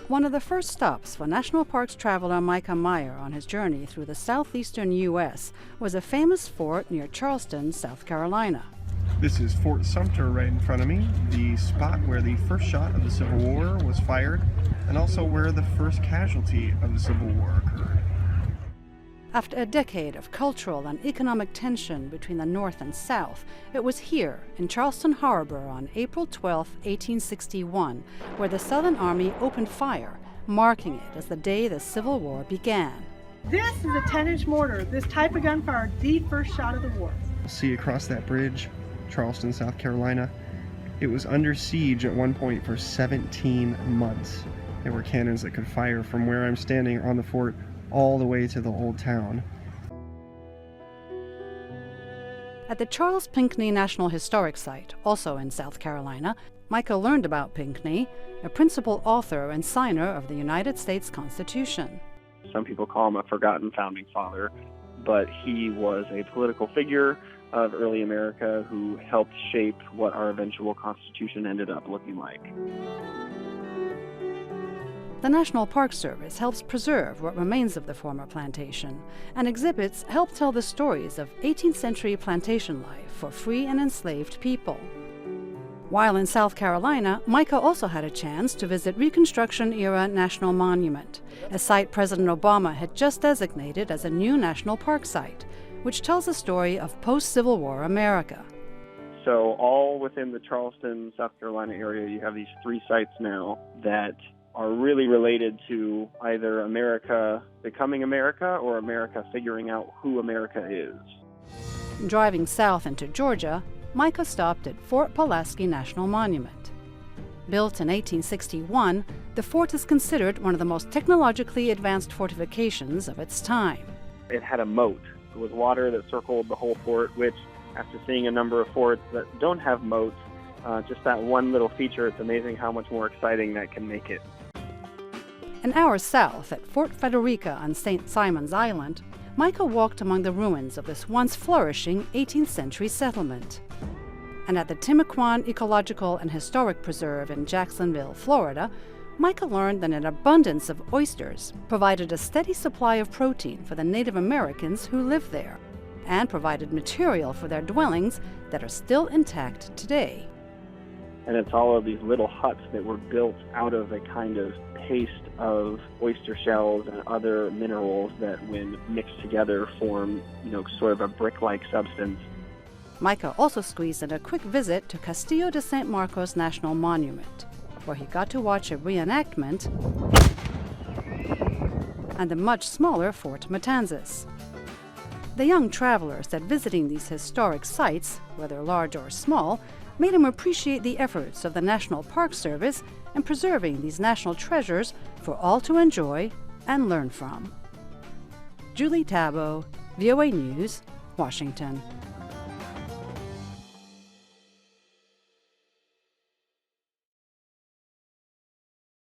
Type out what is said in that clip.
One of the first stops for National Parks traveler Mikah Meyer on his journey through the southeastern U.S. was a famous fort near Charleston, South Carolina. This is Fort Sumter right in front of me, the spot where the first shot of the Civil War was fired, and also where the first casualty of the Civil War occurred. After a decade of cultural and economic tension between the North and South, it was here, in Charleston Harbor, on April 12, 1861, where the Southern Army opened fire, marking it as the day the Civil War began. This is a 10-inch mortar. This type of gun fired the first shot of the war. See across that bridge, Charleston, South Carolina. It was under siege at one point for 17 months. There were cannons that could fire from where I'm standing on the fort all the way to the old town. At the Charles Pinckney National Historic Site, also in South Carolina, Mikah learned about Pinckney, a principal author and signer of the United States Constitution. Some people call him a forgotten founding father, but he was a political figure of early America who helped shape what our eventual Constitution ended up looking like. The National Park Service helps preserve what remains of the former plantation, and exhibits help tell the stories of 18th century plantation life for free and enslaved people. While in South Carolina, Mikah also had a chance to visit Reconstruction-era National Monument, a site President Obama had just designated as a new national park site, which tells the story of post-Civil War America. So all within the Charleston, South Carolina area, you have these 3 sites now that are really related to either America becoming America or America figuring out who America is. Driving south into Georgia, Mikah stopped at Fort Pulaski National Monument. Built in 1861, the fort is considered one of the most technologically advanced fortifications of its time. It had a moat. It was water that circled the whole fort, which, after seeing a number of forts that don't have moats, just that one little feature, it's amazing how much more exciting that can make it. An hour south at Fort Frederica on St. Simon's Island, Mikah walked among the ruins of this once flourishing 18th century settlement. And at the Timucuan Ecological and Historic Preserve in Jacksonville, Florida, Mikah learned that an abundance of oysters provided a steady supply of protein for the Native Americans who lived there, and provided material for their dwellings that are still intact today. And it's all of these little huts that were built out of a kind of paste of oyster shells and other minerals that, when mixed together, form, sort of a brick-like substance. Mikah also squeezed in a quick visit to Castillo de San Marcos National Monument, where he got to watch a reenactment and the much smaller Fort Matanzas. The young traveler said visiting these historic sites, whether large or small, made him appreciate the efforts of the National Park Service in preserving these national treasures for all to enjoy and learn from. Julie Taboh, VOA News, Washington.